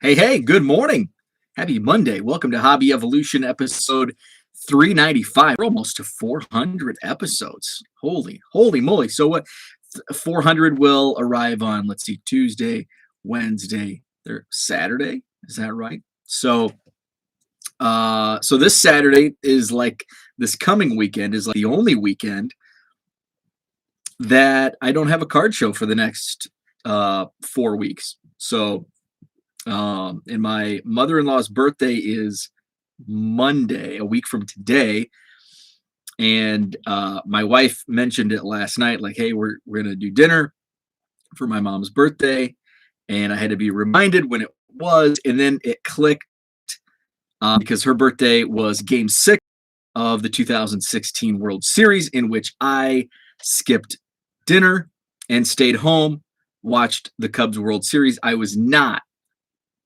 Hey, good morning. Happy Monday. Welcome to Hobby Evolution episode 395. We're almost to 400 episodes. Holy moly. So what 400 will arrive on, let's see, Tuesday, Wednesday, Saturday. Is that right? So this Saturday is like this coming weekend is like the only weekend that I don't have a card show for the next 4 weeks. And my mother-in-law's birthday is Monday, a week from today. And my wife mentioned it last night, like, hey, we're gonna do dinner for my mom's birthday. And I had to be reminded when it was, and then it clicked because her birthday was game 6 of the 2016 World Series, in which I skipped dinner and stayed home, watched the Cubs World Series. I was not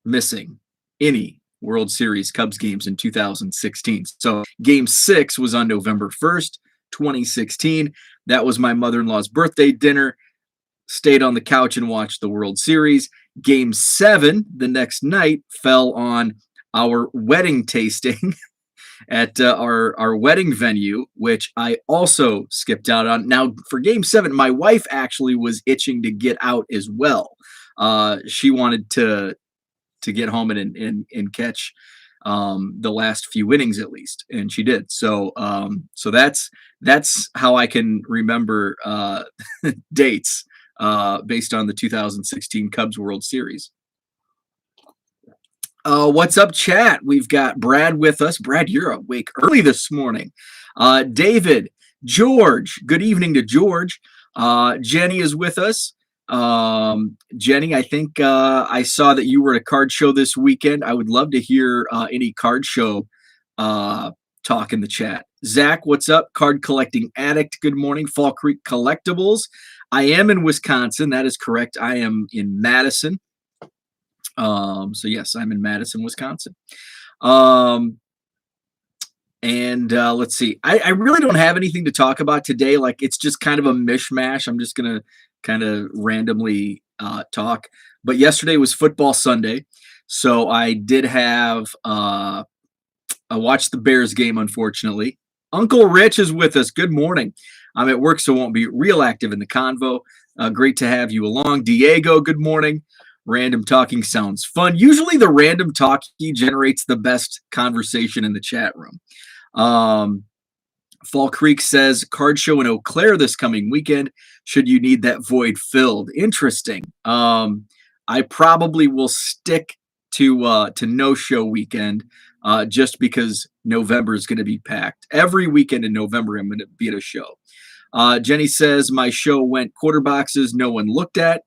missing any World Series Cubs games in 2016. So game 6 was on November 1st, 2016. That was my mother-in-law's birthday dinner. Stayed on the couch and watched the World Series. Game 7 the next night fell on our wedding tasting at our wedding venue, which I also skipped out on. Now, for game 7, my wife actually was itching to get out as well. She wanted to get home and catch the last few innings at least, and she did. So that's how I can remember dates based on the 2016 Cubs World Series. What's up, chat? We've got Brad with us. Brad, you're awake early this morning. David, George, good evening to George. Jenny is with us. Jenny, I think I saw that you were at a card show this weekend. I would love to hear any card show talk in the chat. Zach, what's up? Card collecting addict, good morning. Fall Creek Collectibles. I am in Wisconsin. That is correct. I am in Madison. So yes, I'm in Madison, Wisconsin. Let's see. I really don't have anything to talk about today. Like, it's just kind of a mishmash. I'm just gonna kind of randomly talk. But yesterday was football Sunday, so I did have I watched the Bears game, unfortunately. Uncle Rich is with us. Good morning. I'm at work, so won't be real active in the convo. Great to have you along. Diego, good morning. Random talking sounds fun. Usually the random talking generates the best conversation in the chat room. Fall Creek says card show in Eau Claire this coming weekend. Should you need that void filled? Interesting. I probably will stick to no show weekend just because November is going to be packed. Every weekend in November, I'm going to be at a show. Jenny says my show went quarter boxes no one looked at.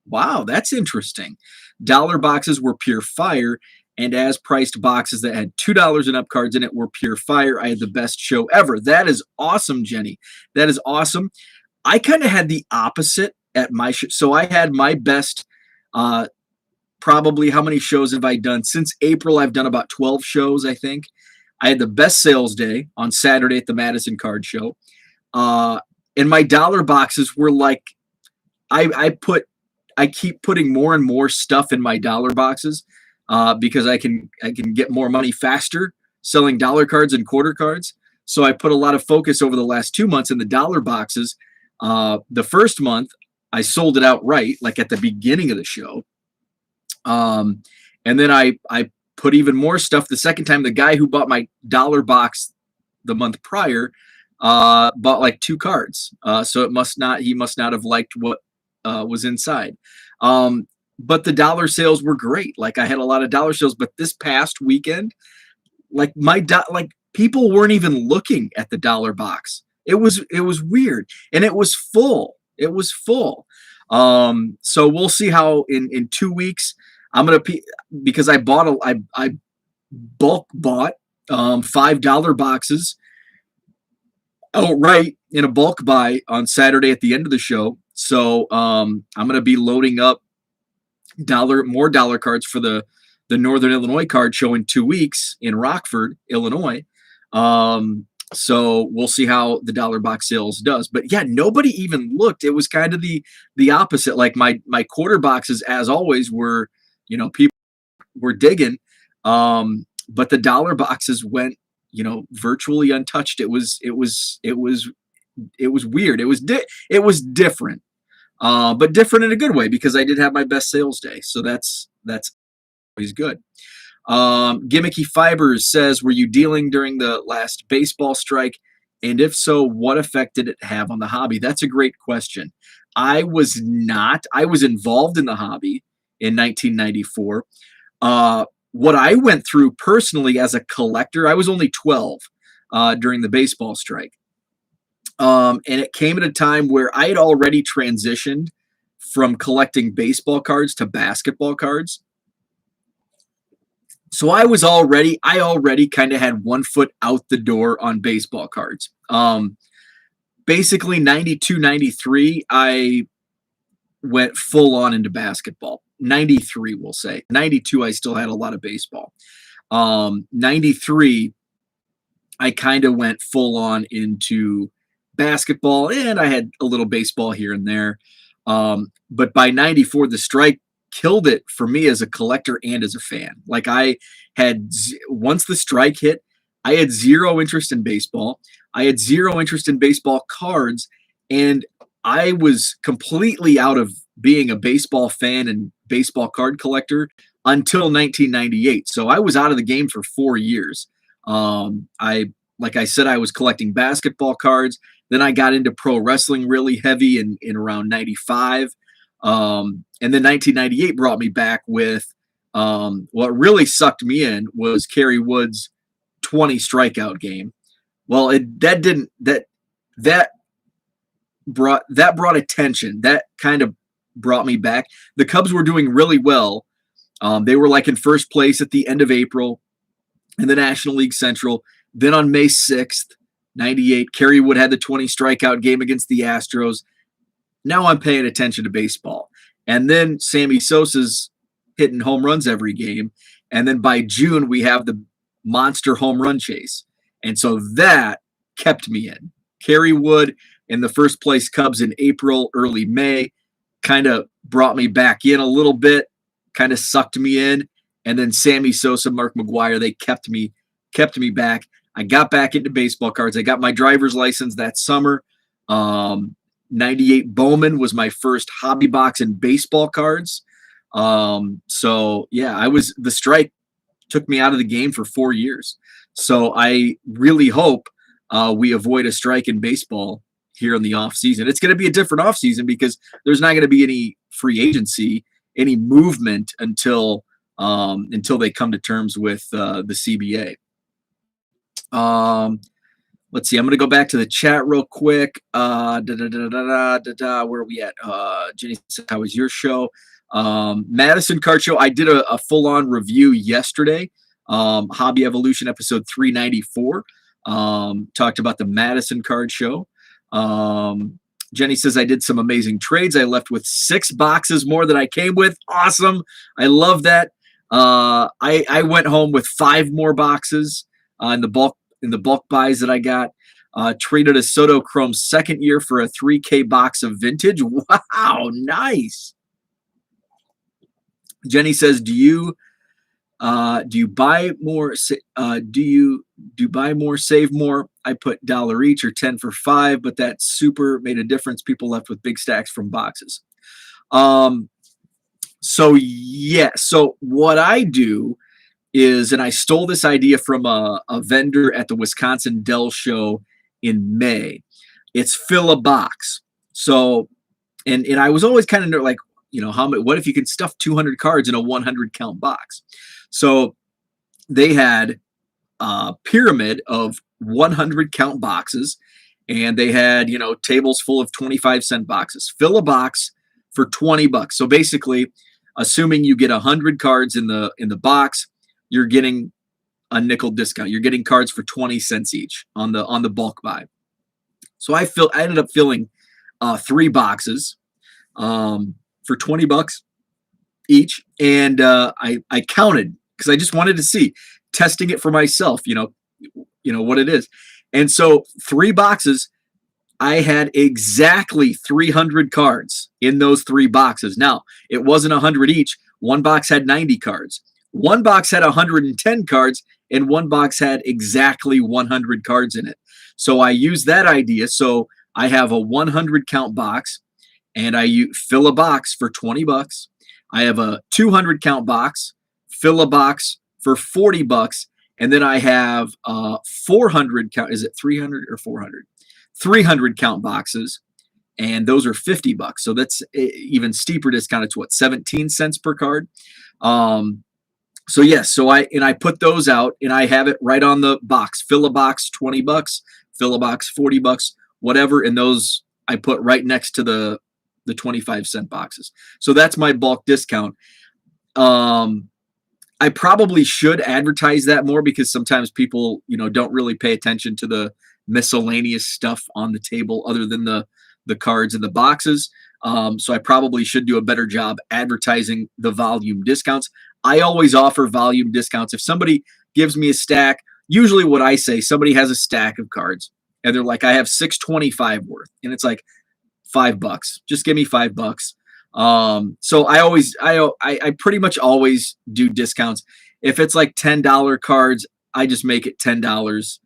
Wow, that's interesting. Dollar boxes were pure fire, and as priced boxes that had $2 and up cards in it were pure fire. I had the best show ever. That is awesome, Jenny. That is awesome. I kind of had the opposite at my show. So I had my best, probably, how many shows have I done? Since April, I've done about 12 shows, I think. I had the best sales day on Saturday at the Madison Card Show. And my dollar boxes were like, I keep putting more and more stuff in my dollar boxes because I can get more money faster selling dollar cards and quarter cards. So I put a lot of focus over the last 2 months in the dollar boxes. The first month I sold it outright, like at the beginning of the show. And then I put even more stuff the second time. The guy who bought my dollar box the month prior bought like 2 cards. So he must not have liked what was inside. But the dollar sales were great. Like, I had a lot of dollar sales, but this past weekend, like people weren't even looking at the dollar box. It was weird, and it was full. It was full. So we'll see how in 2 weeks I'm gonna because I bulk bought $5 boxes outright in a bulk buy on Saturday at the end of the show. So I'm going to be loading up more dollar cards for the Northern Illinois card show in 2 weeks in Rockford, Illinois. So we'll see how the dollar box sales does. But yeah, nobody even looked. It was kind of the opposite. Like my quarter boxes, as always, were, people were digging. But the dollar boxes went, virtually untouched. It was weird. It was different, but different in a good way because I did have my best sales day. So that's always good. Gimmicky Fibers says, were you dealing during the last baseball strike? And if so, what effect did it have on the hobby? That's a great question. I was not. I was involved in the hobby in 1994. What I went through personally as a collector, I was only 12 during the baseball strike. And it came at a time where I had already transitioned from collecting baseball cards to basketball cards. So I already kind of had one foot out the door on baseball cards. Basically 92, 93, I went full on into basketball. 93, we'll say. 92, I still had a lot of baseball. 93, I kind of went full on into basketball, and I had a little baseball here and there. But by 94, the strike killed it for me as a collector and as a fan. Like once the strike hit, I had zero interest in baseball. I had zero interest in baseball cards, and I was completely out of being a baseball fan and baseball card collector until 1998. So I was out of the game for 4 years. Like I said, I was collecting basketball cards. Then I got into pro wrestling really heavy in around 95. And then 1998 brought me back with what really sucked me in was Kerry Wood's 20 strikeout game. Well, that brought attention. That kind of brought me back. The Cubs were doing really well. They were like in first place at the end of April in the National League Central. Then on May 6th, 98, Kerry Wood had the 20 strikeout game against the Astros. Now I'm paying attention to baseball. And then Sammy Sosa's hitting home runs every game. And then by June, we have the monster home run chase. And so that kept me in. Kerry Wood and the first place Cubs in April, early May, kind of brought me back in a little bit, kind of sucked me in. And then Sammy Sosa, Mark McGwire, they kept me back. I got back into baseball cards. I got my driver's license that summer. 98 Bowman was my first hobby box in baseball cards. So yeah, the strike took me out of the game for 4 years. So I really hope we avoid a strike in baseball here in the off season. It's going to be a different off season because there's not going to be any free agency, any movement until they come to terms with the CBA. Let's see. I'm going to go back to the chat real quick. Where are we at? Jenny said, how was your show? Madison Card Show. I did a full-on review yesterday. Hobby Evolution episode 394. Talked about the Madison Card Show. Jenny says, I did some amazing trades. I left with 6 boxes more than I came with. Awesome. I love that. I went home with 5 more boxes in the bulk buys that I got. Traded a Soto Chrome second year for a 3K box of vintage. Wow, nice. Jenny says, do you buy more? Do you buy more, save more? I put $1 each or 10 for 5, but that super made a difference. People left with big stacks from boxes. So yeah. So what I do is, and I stole this idea from a vendor at the Wisconsin Dell show in May. It's fill a box. So, and I was always kind of like, what if you could stuff 200 cards in a 100 count box? So they had a pyramid of 100 count boxes, and they had, tables full of 25-cent boxes. Fill a box for $20. So basically, assuming you get 100 cards in the box, you're getting a nickel discount. You're getting cards for 20 cents each on the bulk buy. So I ended up filling 3 boxes for $20 each, and I counted because I just wanted to see, testing it for myself, what it is. And so 3 boxes, I had exactly 300 cards in those 3 boxes. Now, it wasn't 100 each. One box had 90 cards. One box had 110 cards, and one box had exactly 100 cards in it. So I use that idea. So I have a 100 count box, and fill a box for $20. I have a 200 count box, fill a box for $40, and then I have 400 count. Is it 300 or 400? 300 count boxes, and those are $50. So that's even steeper discount. It's what, 17 cents per card. So yes, so I put those out, and I have it right on the box. Fill a box, $20. Fill a box, $40, whatever. And those I put right next to the 25-cent boxes. So that's my bulk discount. I probably should advertise that more, because sometimes people, don't really pay attention to the miscellaneous stuff on the table other than the cards and the boxes. So I probably should do a better job advertising the volume discounts. I always offer volume discounts. If somebody gives me a stack, usually what I say, somebody has a stack of cards and they're like, I have 625 worth, and it's like $5. Just give me $5. So I pretty much always do discounts. If it's like $10 cards, I just make it $10.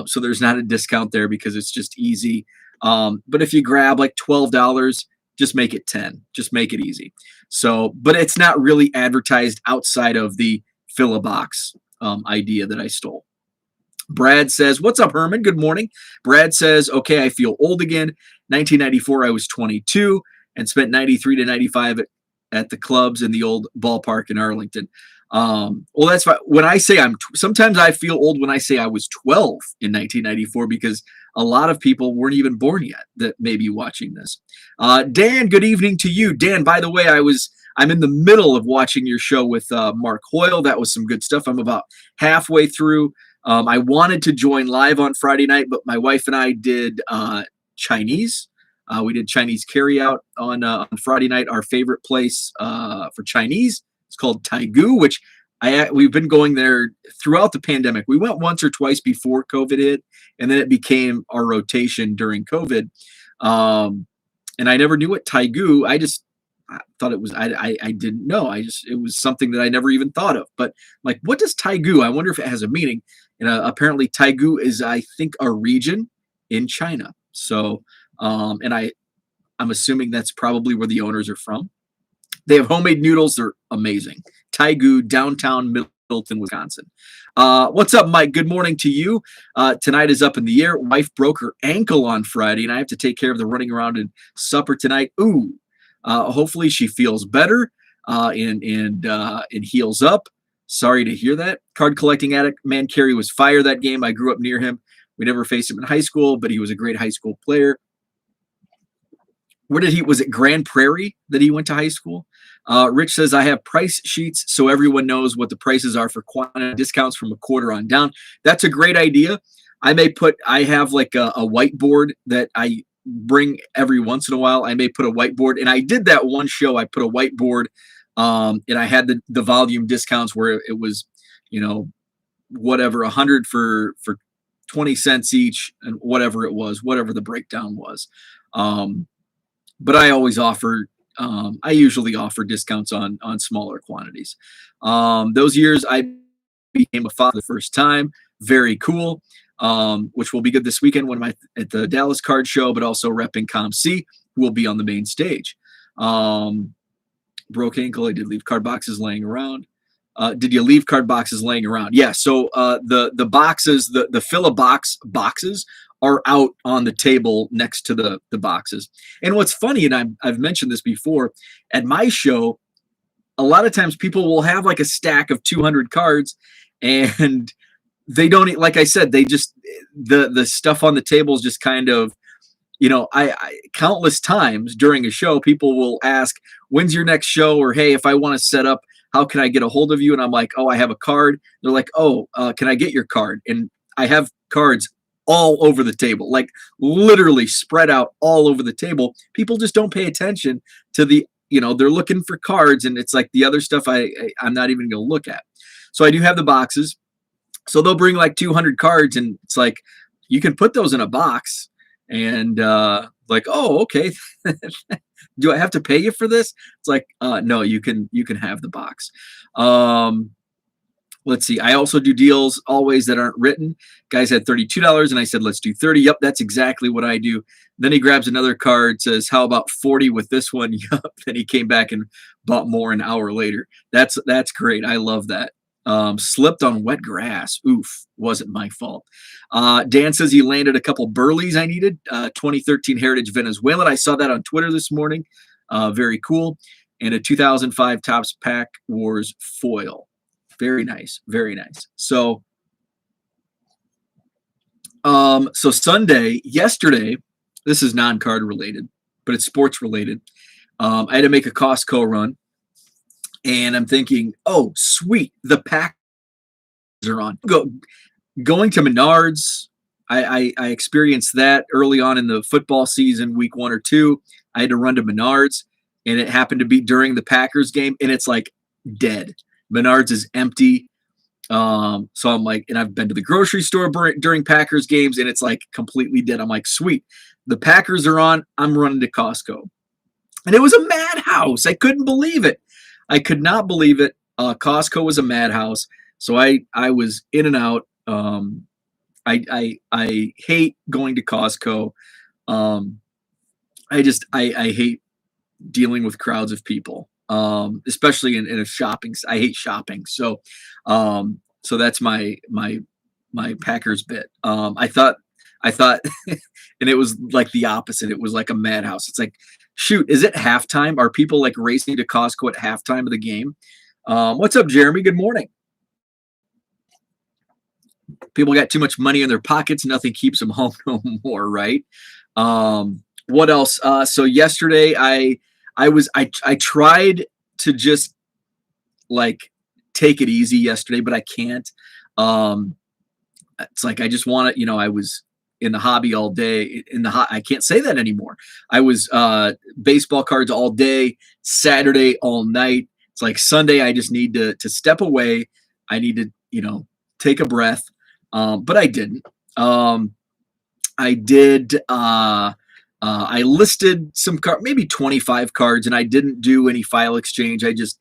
So there's not a discount there because it's just easy. But if you grab like $12, just make it 10. Just make it easy. So, but it's not really advertised outside of the fill a box idea that I stole. Brad says, what's up, Herman? Good morning. Brad says, okay, I feel old again. 1994, I was 22 and spent 93 to 95 at the clubs in the old ballpark in Arlington. Well, that's fine. When I say sometimes I feel old when I say I was 12 in 1994, because a lot of people weren't even born yet that may be watching this. Dan, good evening to you. Dan, by the way, I'm in the middle of watching your show with Mark Hoyle. That was some good stuff. I'm about halfway through. I wanted to join live on Friday night, but my wife and I did Chinese. We did Chinese carryout on Friday night. Our favorite place for Chinese. It's called Taigu, which we've been going there throughout the pandemic. We went once or twice before COVID hit, and then it became our rotation during COVID. And I never knew what Taigu. I thought it was. I didn't know. It was something that I never even thought of. But like, what does Taigu? I wonder if it has a meaning. And apparently, Taigu is, I think, a region in China. So, and I'm assuming that's probably where the owners are from. They have homemade noodles. They're amazing. Taigu, downtown Middleton, Wisconsin. What's up, Mike? Good morning to you. Tonight is up in the air. Wife broke her ankle on Friday, and I have to take care of the running around and supper tonight. Ooh, hopefully she feels better and heals up. Sorry to hear that. Card collecting addict Man Carey was fired that game. I grew up near him. We never faced him in high school, but he was a great high school player. Was it Grand Prairie that he went to high school? Rich says, I have price sheets so everyone knows what the prices are for quantity discounts from a quarter on down. That's a great idea. I have like a whiteboard that I bring every once in a while. I may put a whiteboard, and I did that one show. I put a whiteboard, and I had the volume discounts where it was, whatever, 100 for 20 cents each, and whatever it was, whatever the breakdown was. But I always I usually offer discounts on smaller quantities. Those years I became a father the first time. Very cool. Which will be good this weekend when I'm at the Dallas Card Show, but also repping ComC, who will be on the main stage. Broke ankle. I did leave card boxes laying around. Did you leave card boxes laying around? Yeah. So the boxes, the fill-a-box boxes are out on the table next to the boxes. And what's funny, and I've mentioned this before, at my show, a lot of times people will have like a stack of 200 cards, and they don't, like I said, they just, the stuff on the table is just kind of, I countless times during a show, people will ask, when's your next show? Or, hey, if I want to set up, how can I get a hold of you? And I'm like, oh, I have a card. They're like, oh, can I get your card? And I have cards all over the table, like literally spread out all over the table. People just don't pay attention to they're looking for cards, and it's like the other stuff I'm not even going to look at. So I do have the boxes. So they'll bring like 200 cards, and it's like, you can put those in a box, and like, oh, okay. Do I have to pay you for this? It's like, no, you can have the box. Let's see. I also do deals always that aren't written. Guys had $32 and I said, let's do 30. Yep, that's exactly what I do. Then he grabs another card, says, how about 40 with this one? Yep. Then he came back and bought more an hour later. That's great. I love that. Slipped on wet grass. Oof, wasn't my fault. Dan says he landed a couple Burleys I needed. 2013 Heritage Venezuelan. I saw that on Twitter this morning. Very cool. And a 2005 Topps Pack Wars foil. Very nice. Very nice. So, yesterday, this is non-card related, but it's sports related. I had to make a Costco run, and I'm thinking, oh, sweet, the Packers are on. Going to Menards. I experienced that early on in the football season, week 1 or 2. I had to run to Menards, and it happened to be during the Packers game, and it's like dead. Menards is empty. So I'm like, and I've been to the grocery store during Packers games, and it's like completely dead. I'm like, sweet, the Packers are on. I'm running to Costco. And it was a madhouse. I couldn't believe it. I could not believe it. Costco was a madhouse. So I was in and out. I hate going to Costco. I hate dealing with crowds of people. Especially in a shopping. I hate shopping. So that's my Packers bit. I thought, and it was like the opposite. It was like a madhouse. It's like, shoot, is it halftime? Are people like racing to Costco at halftime of the game? What's up, Jeremy? Good morning. People got too much money in their pockets. Nothing keeps them home no more, right? What else? So yesterday I tried to just like take it easy yesterday, but I can't. It's like I just want to, I was in the hobby all day. I can't say that anymore. I was baseball cards all day, Saturday all night. It's like Sunday I just need to step away. I need to, take a breath. But I didn't. I did. I listed some cards, maybe 25 cards, and I didn't do any file exchange. I just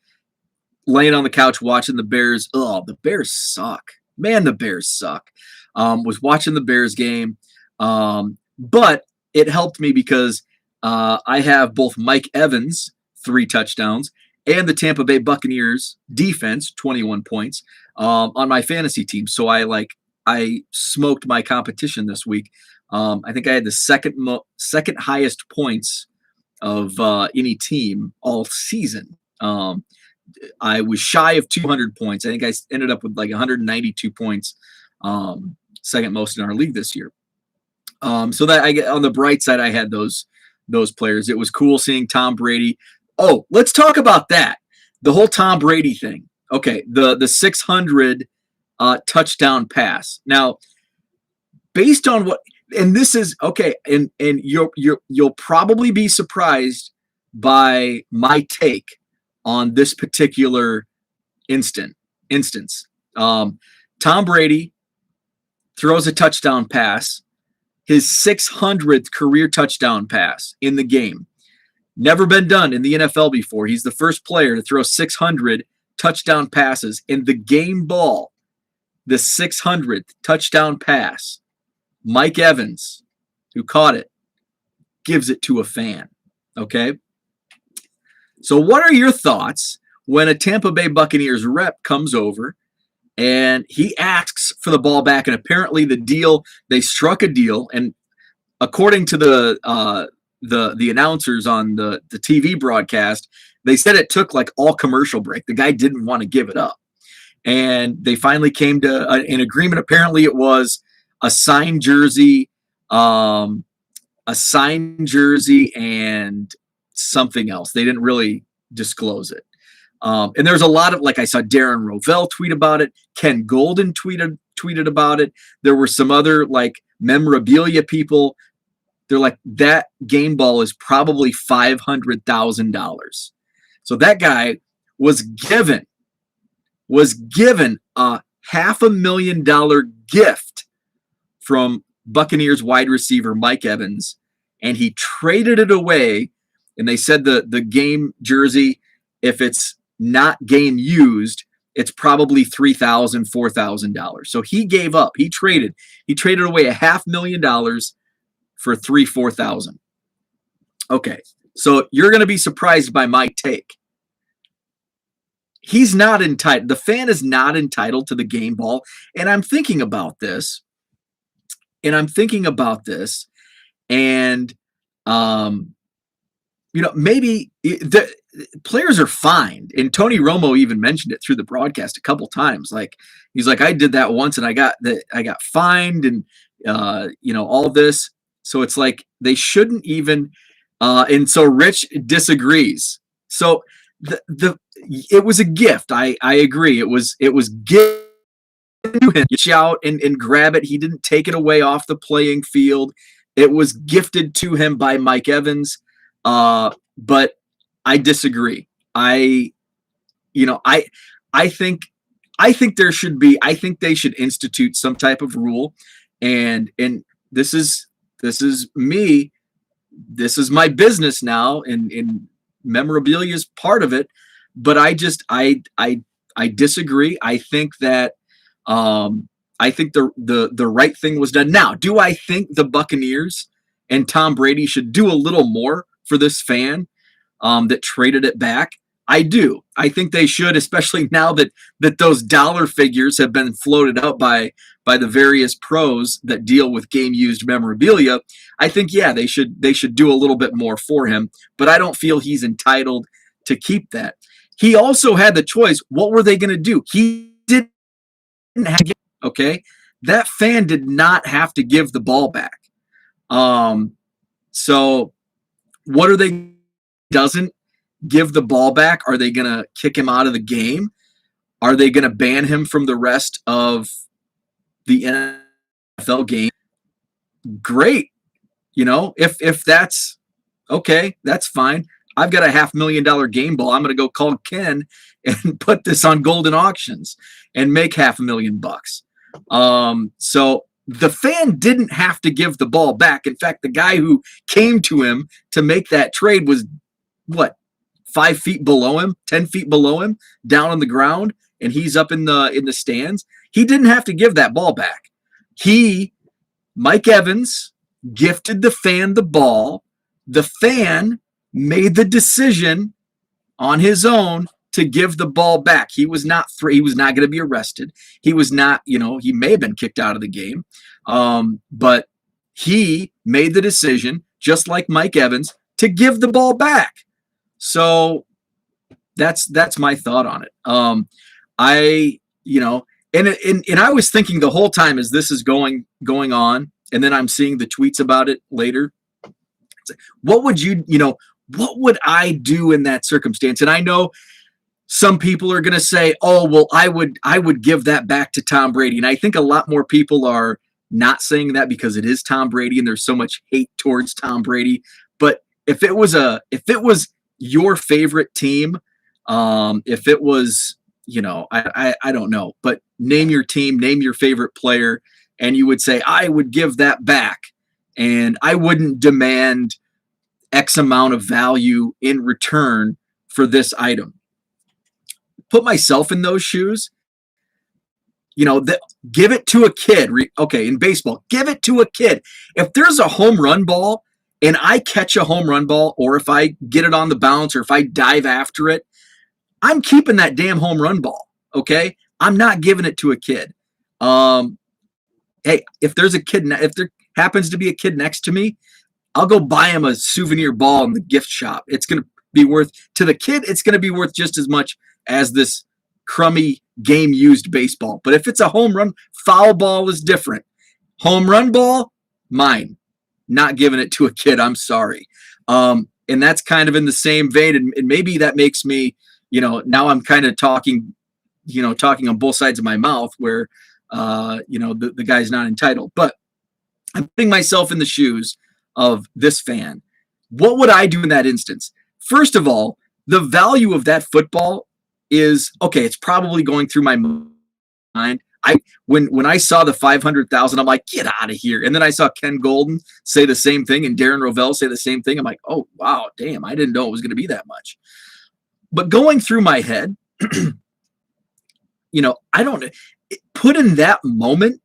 laying on the couch watching the Bears. Oh, the Bears suck. Man, the Bears suck. Was watching the Bears game. But it helped me because I have both Mike Evans, 3 touchdowns, and the Tampa Bay Buccaneers defense, 21 points, on my fantasy team. So I smoked my competition this week. I think I had the second highest points of any team all season. I was shy of 200 points. I think I ended up with like 192 points, second most in our league this year. So that I get on the bright side, I had those players. It was cool seeing Tom Brady. Oh, let's talk about that. The whole Tom Brady thing. Okay, the 600 touchdown pass. Now, based on what. And this is okay, and you'll probably be surprised by my take on this particular instance. Tom Brady throws a touchdown pass, his 600th career touchdown pass in the game. Never been done in the NFL before. He's the first player to throw 600 touchdown passes in the game ball. The 600th touchdown pass. Mike Evans, who caught it, gives it to a fan. Okay? So what are your thoughts when a Tampa Bay Buccaneers rep comes over and he asks for the ball back? And apparently they struck a deal. And according to the announcers on the TV broadcast, they said it took like all commercial break. The guy didn't want to give it up. And they finally came to an agreement. Apparently it was a signed jersey, and something else. They didn't really disclose it. And there's a lot of, like I saw Darren Rovell tweet about it. Ken Golden tweeted about it. There were some other like memorabilia people. They're like, that game ball is probably $500,000. So that guy was given a $500,000 gift from Buccaneers wide receiver Mike Evans, and he traded it away. And they said the game jersey, if it's not game used, it's probably $3,000, $4,000. So he gave up. He traded away $500,000 for 4,000. Okay, so you're going to be surprised by my take. He's not entitled. The fan is not entitled to the game ball. And I'm thinking about this. And maybe the players are fined. And Tony Romo even mentioned it through the broadcast a couple times. Like, he's like, I did that once and I got fined and all this. So it's like they shouldn't even. And so Rich disagrees. So it was a gift. I agree. It was given to him. Reach out and grab it. He didn't take it away off the playing field. It was gifted to him by Mike Evans. But I disagree. I think there should be. I think they should institute some type of rule. And this is me. This is my business now, and memorabilia is part of it. But I disagree. I think that the right thing was done. Now, do I think the Buccaneers and Tom Brady should do a little more for this fan that traded it back? I do. I think they should, especially now that those dollar figures have been floated out by the various pros that deal with game used memorabilia. I think, yeah, they should do a little bit more for him, but I don't feel he's entitled to keep that. He also had the choice. What were they going to do? He didn't have to, okay? That fan did not have to give the ball back. So what are they doesn't give the ball back? Are they going to kick him out of the game? Are they going to ban him from the rest of the NFL game? Great. If that's okay, that's fine. I've got a $500,000 game ball. I'm going to go call Ken and put this on Golden Auctions and make $500,000. So the fan didn't have to give the ball back. In fact, the guy who came to him to make that trade was 5 feet below him, 10 feet below him, down on the ground, and he's up in the stands. He didn't have to give that ball back. Mike Evans, gifted the fan the ball. The fan made the decision on his own to give the ball back. He was not going to be arrested. He was not, he may have been kicked out of the game. But he made the decision, just like Mike Evans, to give the ball back. So that's my thought on it. And I was thinking the whole time as this is going on, and then I'm seeing the tweets about it later. What would what would I do in that circumstance? And I know some people are going to say, oh, well, I would give that back to Tom Brady. And I think a lot more people are not saying that because it is Tom Brady and there's so much hate towards Tom Brady. But if it was your favorite team, if it was, I don't know, but name your team, name your favorite player, and you would say, I would give that back. And I wouldn't demand X amount of value in return for this item. Put myself in those shoes. Give it to a kid. Okay, in baseball, give it to a kid. If there's a home run ball and I catch a home run ball, or if I get it on the bounce, or if I dive after it, I'm keeping that damn home run ball. Okay, I'm not giving it to a kid. Hey, if there happens to be a kid next to me, I'll go buy him a souvenir ball in the gift shop. It's going to be worth, to the kid, it's going to be worth just as much as this crummy game used baseball. But if it's a home run, foul ball is different. Home run ball, mine. Not giving it to a kid. I'm sorry. And that's kind of in the same vein. And maybe that makes me, now I'm kind of talking on both sides of my mouth where, the guy's not entitled. But I'm putting myself in the shoes of this fan. What would I do in that instance? First of all, the value of that football is, okay, it's probably going through my mind. When I saw the 500,000, I'm like, get out of here. And then I saw Ken Golden say the same thing and Darren Rovell say the same thing. I'm like, oh, wow, damn, I didn't know it was going to be that much. But going through my head, I don't put in that moment.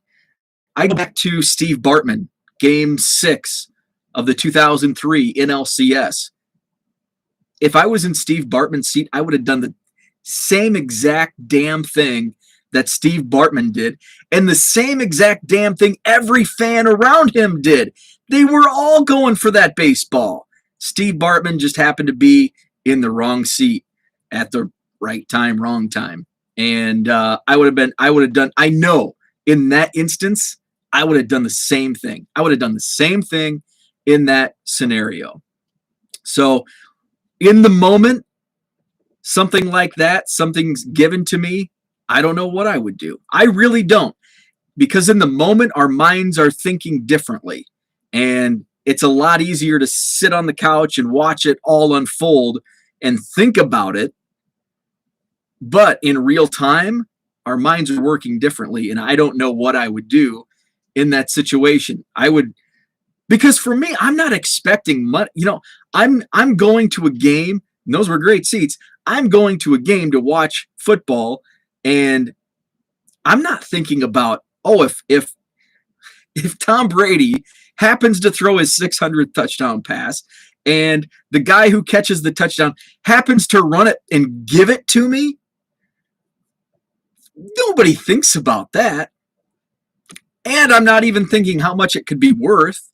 I go back to Steve Bartman, Game 6 of the 2003 NLCS. If I was in Steve Bartman's seat, I would have done the same exact damn thing that Steve Bartman did, and the same exact damn thing every fan around him did. They were all going for that baseball. Steve Bartman just happened to be in the wrong seat at the right time, wrong time. And I would have done, I know in that instance, I would have done the same thing. I would have done the same thing in that scenario. So in the moment, something like that, something's given to me, I don't know what I would do. I really don't. Because in the moment, our minds are thinking differently. And it's a lot easier to sit on the couch and watch it all unfold and think about it. But in real time, our minds are working differently. And I don't know what I would do in that situation. Because for me, I'm not expecting much. I'm going to a game, and those were great seats. I'm going to a game to watch football, and I'm not thinking about, if Tom Brady happens to throw his 600th touchdown pass, and the guy who catches the touchdown happens to run it and give it to me. Nobody thinks about that. And I'm not even thinking how much it could be worth.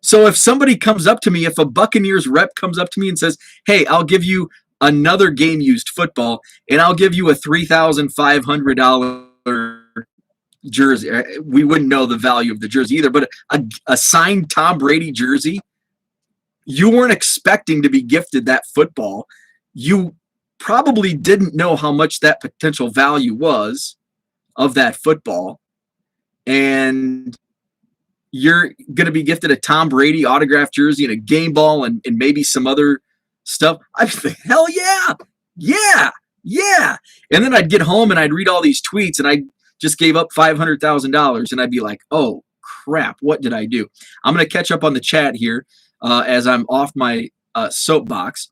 So if somebody comes up to me, if a Buccaneers rep comes up to me and says, hey, I'll give you another game-used football, and I'll give you a $3,500 jersey. We wouldn't know the value of the jersey either, but a signed Tom Brady jersey, you weren't expecting to be gifted that football. You probably didn't know how much that potential value was of that football. And you're going to be gifted a Tom Brady autographed jersey and a game ball and maybe some other stuff. I think, hell yeah. Yeah. And then I'd get home and I'd read all these tweets and I just gave up $500,000 and I'd be like, oh crap, what did I do? I'm going to catch up on the chat here as I'm off my soapbox.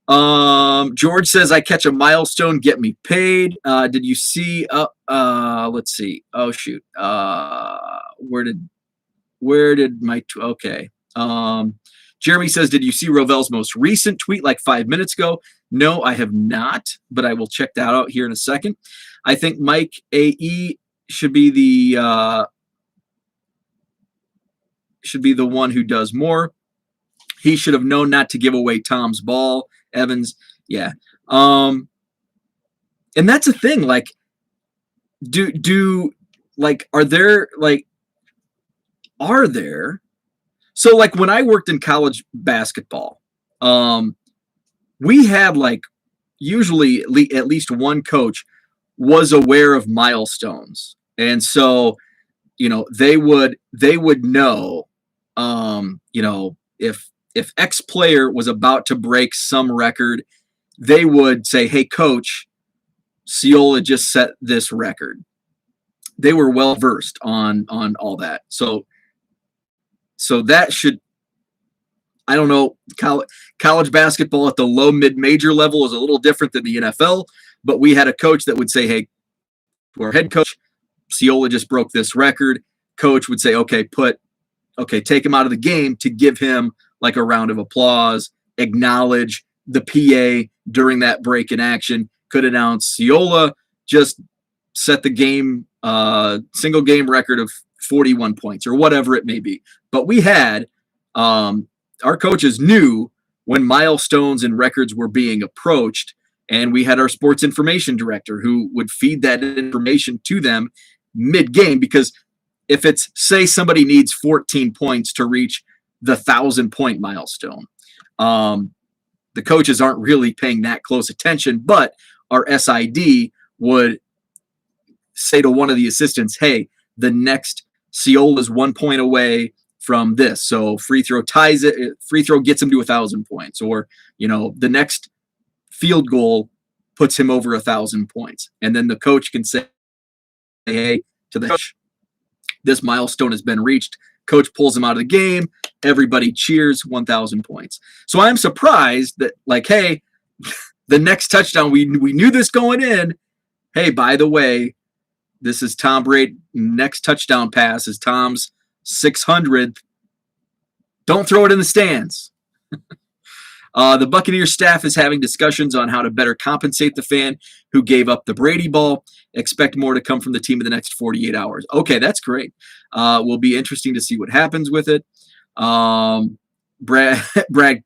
George says, I catch a milestone, get me paid. Did you see, let's see. Oh shoot. Where did my, okay. Jeremy says, did you see Rovell's most recent tweet like 5 minutes ago? No, I have not, but I will check that out here in a second. I think Mike AE should be the one who does more. He should have known not to give away Tom's ball. Evans, yeah. And that's a thing. Like, are there? So like when I worked in college basketball, we had like usually at least one coach was aware of milestones. And so, they would know, if X player was about to break some record, they would say, hey, coach, Ciola just set this record. They were well versed on all that. So that should, I don't know, college basketball at the low mid-major level is a little different than the NFL, but we had a coach that would say, hey, to our head coach, Ciola just broke this record. Coach would say, okay, take him out of the game to give him like a round of applause, acknowledge the PA during that break in action, could announce Ciola just set the game, single game record of 41 points or whatever it may be. But we had, our coaches knew when milestones and records were being approached, and we had our sports information director who would feed that information to them mid-game, because if it's, say somebody needs 14 points to reach the 1,000-point milestone, the coaches aren't really paying that close attention, but our SID would say to one of the assistants, hey, the next Ciola is 1 point away from this. So free throw ties it, free throw gets him to 1,000 points, or, the next field goal puts him over 1,000 points. And then the coach can say, hey, to the coach, this milestone has been reached. Coach pulls him out of the game. Everybody cheers, 1,000 points. So I'm surprised that, like, hey, the next touchdown, we knew this going in. Hey, by the way, this is Tom Brady. Next touchdown pass is Tom's 600th. Don't throw it in the stands. The Buccaneers staff is having discussions on how to better compensate the fan who gave up the Brady ball. Expect more to come from the team in the next 48 hours. Okay, that's great. Will be interesting to see what happens with it. Bragg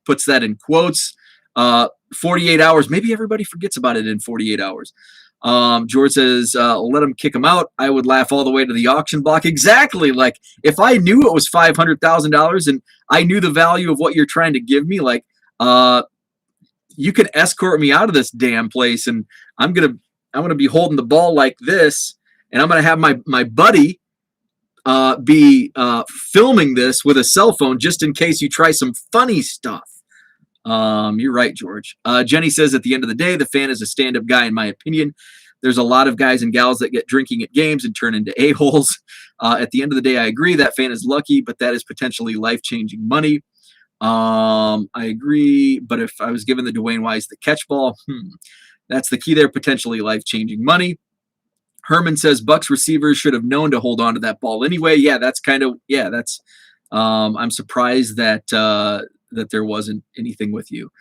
puts that in quotes. 48 hours. Maybe everybody forgets about it in 48 hours. George says, let him kick him out. I would laugh all the way to the auction block. Exactly. Like, if I knew it was $500,000 and I knew the value of what you're trying to give me, like, you can escort me out of this damn place, and I'm gonna be holding the ball like this, and I'm gonna have my buddy be filming this with a cell phone just in case you try some funny stuff. You're right, George. Jenny says, at the end of the day, the fan is a stand-up guy, in my opinion. There's a lot of guys and gals that get drinking at games and turn into a-holes. At the end of the day, I agree that fan is lucky, but that is potentially life-changing money. I agree, but if I was given the Dwayne Wise the catch ball, that's the key there, potentially life-changing money. Herman says Bucks receivers should have known to hold on to that ball anyway. Yeah, that's I'm surprised that that there wasn't anything with you.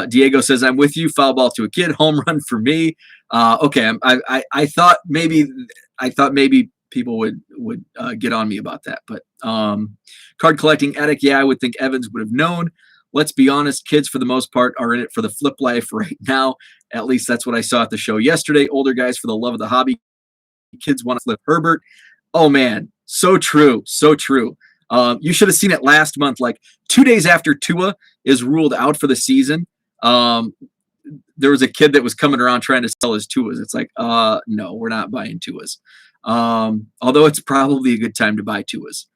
Diego says, I'm with you. Foul ball to a kid, home run for me. Okay, I thought maybe people would get on me about that, but card collecting addict, yeah, I would think Evans would have known. Let's be honest, kids for the most part are in it for the flip life right now. At least that's what I saw at the show yesterday. Older guys for the love of the hobby. Kids want to flip Herbert. Oh man, so true, so true. You should have seen it last month, like 2 days after Tua is ruled out for the season. There was a kid that was coming around trying to sell his Tuas. It's like, no, we're not buying Tuas. Although it's probably a good time to buy Tuas.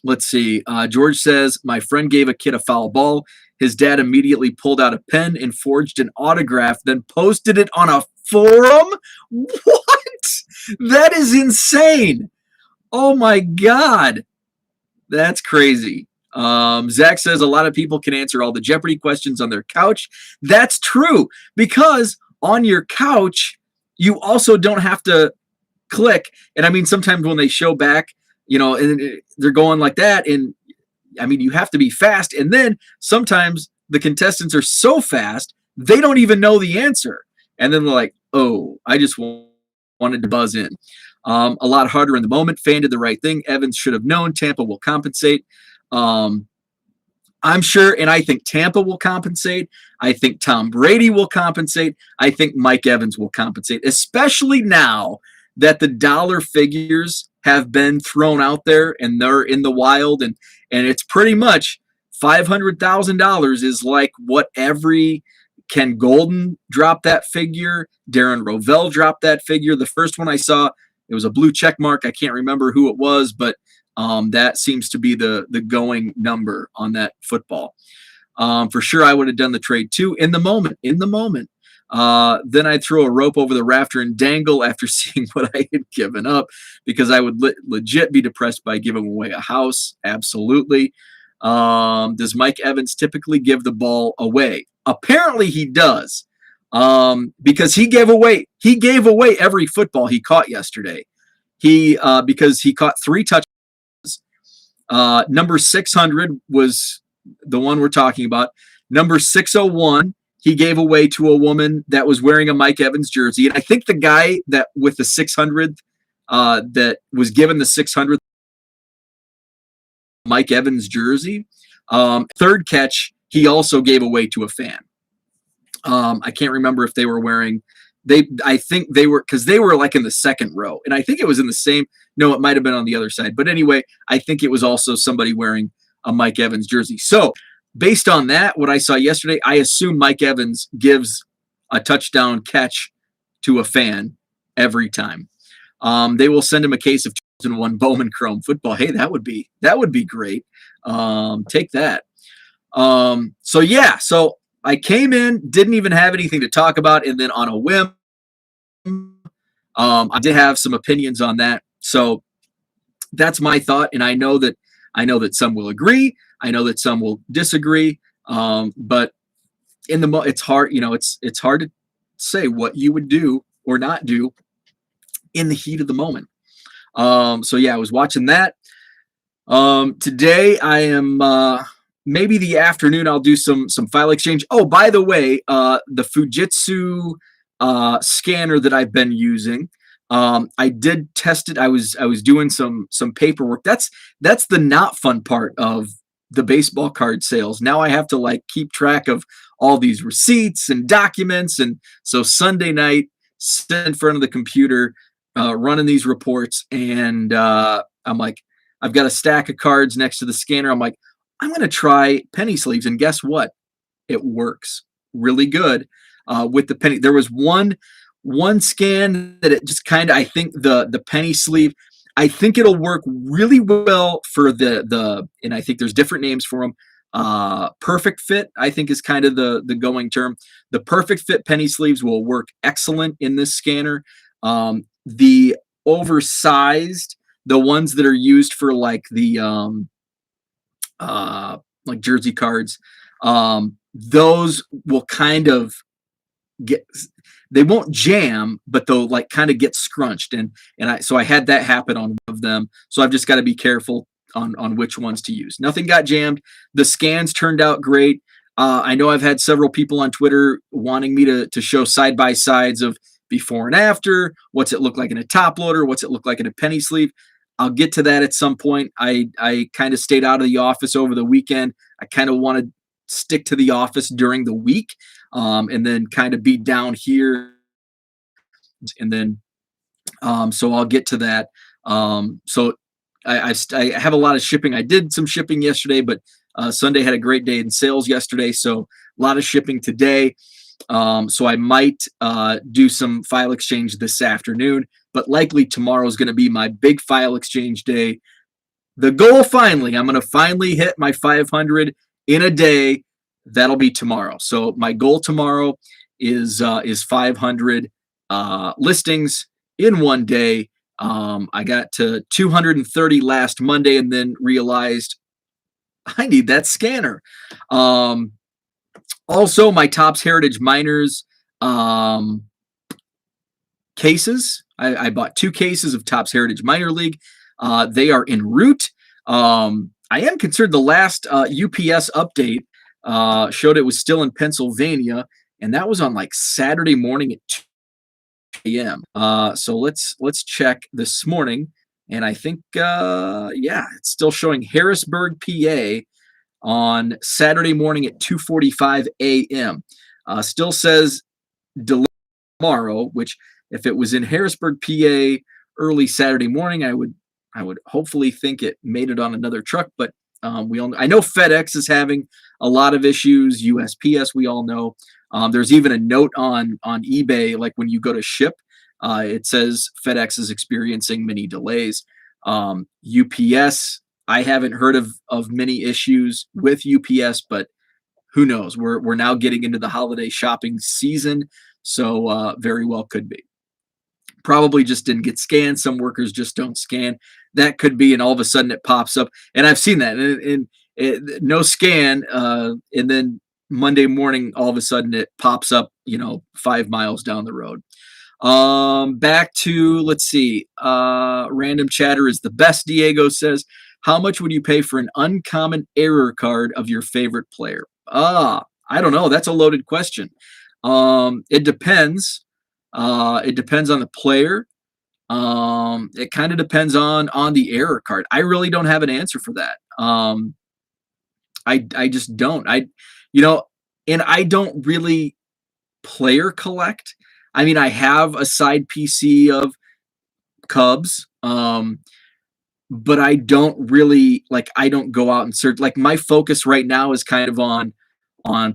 Let's see. George says, my friend gave a kid a foul ball. His dad immediately pulled out a pen and forged an autograph, then posted it on a forum? What? That is insane. Oh my God. That's crazy. Zach says a lot of people can answer all the Jeopardy questions on their couch. That's true, because on your couch, you also don't have to click. And I mean, sometimes when they show back, and they're going like that. And I mean, you have to be fast. And then sometimes the contestants are so fast, they don't even know the answer. And then they're like, oh, I just wanted to buzz in. A lot harder in the moment. Fan did the right thing. Evans should have known. Tampa will compensate. I'm sure, and I think Tampa will compensate. I think Tom Brady will compensate. I think Mike Evans will compensate, especially now that the dollar figures have been thrown out there and they're in the wild, and it's pretty much $500,000 is like what every Ken Golden dropped that figure. Darren Rovell dropped that figure. The first one I saw, it was a blue check mark. I can't remember who it was, but that seems to be the going number on that football. For sure, I would have done the trade too in the moment. Then I'd throw a rope over the rafter and dangle after seeing what I had given up, because I would legit be depressed by giving away a house. Absolutely. Does Mike Evans typically give the ball away? Apparently he does, because he gave away every football he caught yesterday. Because he caught 3 touchdowns. Number 600 was the one we're talking about. Number 601, he gave away to a woman that was wearing a Mike Evans jersey. And I think the guy that with the 600th, that was given the 600th Mike Evans jersey, third catch, he also gave away to a fan. I can't remember if they were wearing, I think they were, because they were like in the second row. And I think it was in the same, no, it might have been on the other side. But anyway, I think it was also somebody wearing a Mike Evans jersey. So based on that, what I saw yesterday, I assume Mike Evans gives a touchdown catch to a fan every time. They will send him a case of 2001 Bowman Chrome football. Hey, that would be great. Take that. So I came in, didn't even have anything to talk about, and then on a whim, I did have some opinions on that. So that's my thought, and I know that some will agree. I know that some will disagree. But in the it's hard, it's hard to say what you would do or not do in the heat of the moment. So yeah, I was watching that. Today I am maybe the afternoon I'll do some file exchange. Oh, by the way, the Fujitsu scanner that I've been using, I did test it. I was doing some paperwork. That's the not fun part of the baseball card sales. Now I have to like keep track of all these receipts and documents, and so Sunday night, sit in front of the computer, running these reports, and I'm like, I've got a stack of cards next to the scanner. I'm like, I'm going to try penny sleeves. And guess what? It works really good with the penny. There was one scan that it just kind of, I think the penny sleeve, I think it'll work really well for and I think there's different names for them. Perfect fit, I think, is kind of the going term. The perfect fit penny sleeves will work excellent in this scanner. The oversized, the ones that are used for like the like jersey cards, those will kind of get, they won't jam, but they'll like kind of get scrunched, and I had that happen on one of them, so I've just got to be careful on which ones to use. Nothing got jammed. The scans turned out great. I know I've had several people on Twitter wanting me to show side by sides of before and after. What's it look like in a top loader? What's it look like in a penny sleeve? I'll get to that at some point. I kind of stayed out of the office over the weekend. I kind of want to stick to the office during the week, and then kind of be down here. And then, so I'll get to that. So I have a lot of shipping. I did some shipping yesterday, but Sunday had a great day in sales yesterday. So a lot of shipping today. So I might do some file exchange this afternoon, but likely tomorrow is going to be my big file exchange day. The goal, finally, I'm going to finally hit my 500 in a day. That'll be tomorrow. So my goal tomorrow is 500 listings in one day. I got to 230 last Monday, and then realized I need that scanner. Also, my Topps Heritage Miners cases. I bought 2 cases of Topps Heritage Minor League. They are en route. I am concerned the last UPS update showed it was still in Pennsylvania, and that was on like Saturday morning at 2 a.m. So let's check this morning, and I think yeah, it's still showing Harrisburg, PA, on Saturday morning at 2:45 a.m. Still says delay tomorrow, which if it was in Harrisburg, PA, early Saturday morning, I would hopefully think it made it on another truck. But I know FedEx is having a lot of issues. USPS, we all know. There's even a note on eBay, like when you go to ship, it says FedEx is experiencing many delays. UPS, I haven't heard of many issues with UPS, but who knows? We're now getting into the holiday shopping season, so very well could be. Probably just didn't get scanned. Some workers just don't scan. That could be, and all of a sudden it pops up. And I've seen that. And no scan, and then Monday morning, all of a sudden it pops up, 5 miles down the road. Back to, let's see. Random chatter is the best, Diego says. How much would you pay for an uncommon error card of your favorite player? I don't know. That's a loaded question. It depends. It depends on the player. It kind of depends on the error card. I really don't have an answer for that. I just don't. And I don't really player collect. I mean, I have a side PC of Cubs, but I don't really, like, I don't go out and search. Like, my focus right now is kind of on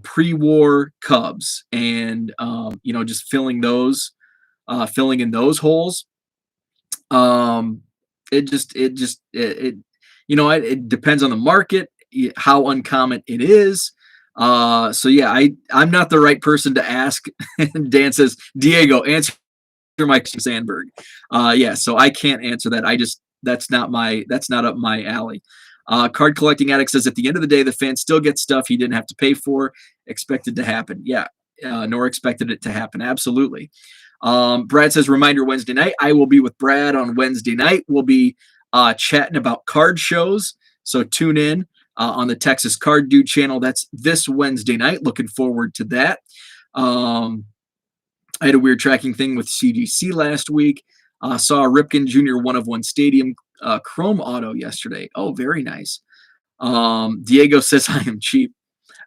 pre-war Cubs, and just filling in those holes. It depends on the market, how uncommon it is. So yeah, I'm not the right person to ask. Dan says, Diego, answer Mike Sandberg. Yeah, so I can't answer that. That's not up my alley. Card Collecting Addict says, at the end of the day, the fan still gets stuff he didn't have to pay for. Expected to happen. Yeah, nor expected it to happen. Absolutely. Brad says, reminder Wednesday night. I will be with Brad on Wednesday night. We'll be chatting about card shows. So tune in on the Texas Card Dude channel. That's this Wednesday night. Looking forward to that. I had a weird tracking thing with CGC last week. Saw a Ripken Jr. 1 of 1 Stadium Chrome Auto yesterday. Oh, very nice. Diego says I am cheap.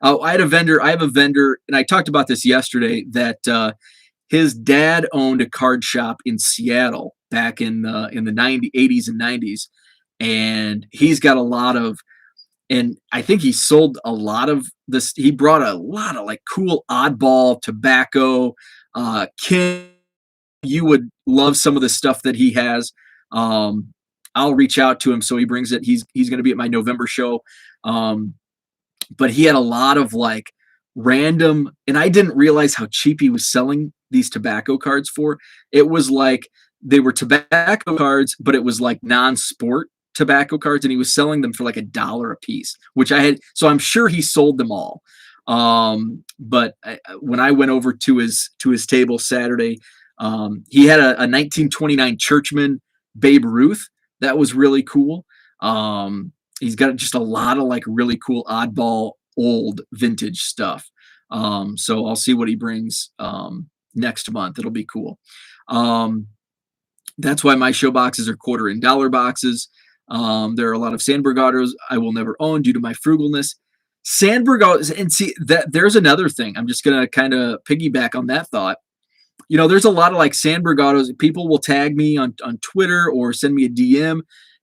I have a vendor, and I talked about this yesterday, that his dad owned a card shop in Seattle back in the 80s and 90s, and he's got a lot of, and I think he sold a lot of this. He brought a lot of like cool oddball tobacco. Kim, you would love some of the stuff that he has. I'll reach out to him so he brings it. He's going to be at my November show. But he had a lot of like random, and I didn't realize how cheap he was selling these tobacco cards for. It was like they were tobacco cards, but it was like non-sport tobacco cards, and he was selling them for like $1 a piece, which I had. So I'm sure he sold them all. But when I went over to his table Saturday, he had a 1929 Churchman Babe Ruth that was really cool. He's got just a lot of like really cool oddball old vintage stuff. So I'll see what he brings next month. It'll be cool. That's why my show boxes are $quarter and dollar boxes. There are a lot of Sandberg autos I will never own due to my frugalness. Sandberg autos, and see that there's another thing. I'm just gonna kind of piggyback on that thought. You know, there's a lot of like Sandberg autos. People will tag me on Twitter or send me a DM,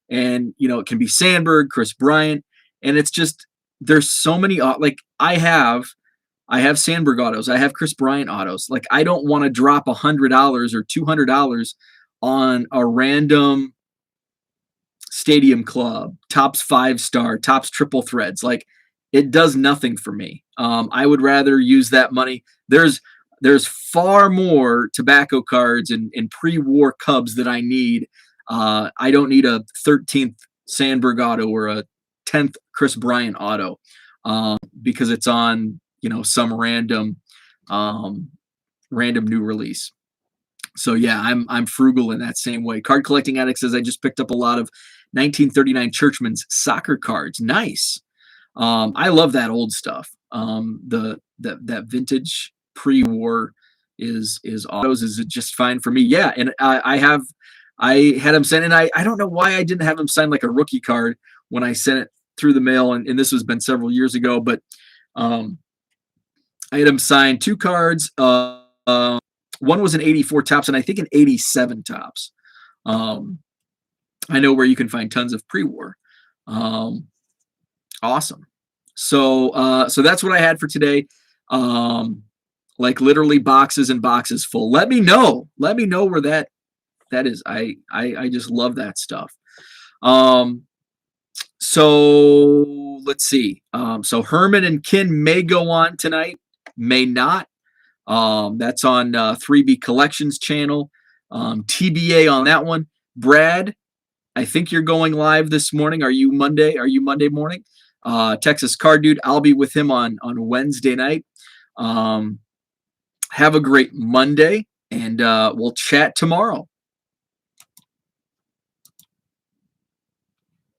and you know, it can be Sandberg, Chris Bryant, and it's just there's so many like I have Sandberg autos, I have Chris Bryant autos. Like I don't want to drop $100 or $200 on a random Stadium Club, Topps 5-star, Topps triple threads. Like it does nothing for me. I would rather use that money. There's far more tobacco cards and pre-war Cubs that I need. I don't need a 13th Sandberg auto or a 10th Chris Bryant auto because it's on, you know, some random new release. So yeah, I'm frugal in that same way. Card Collecting Addict says I just picked up a lot of 1939 Churchman's soccer cards. Nice. I love that old stuff. That vintage pre-war is autos is just fine for me. Yeah, and I had him send, and I don't know why I didn't have him sign like a rookie card when I sent it through the mail, and this has been several years ago, but I had him sign 2 cards. One was an 84 Topps, and I think an 87 Topps. I know where you can find tons of pre-war. Awesome. So that's what I had for today. Like literally boxes and boxes full. Let me know where that is. I just love that stuff. So let's see. So Herman and Kin may go on tonight, may not. That's on 3B Collections channel. TBA on that one. Brad, I think you're going live this morning. Are you Monday morning? Texas Card Dude, I'll be with him on Wednesday night. Have a great Monday, and we'll chat tomorrow.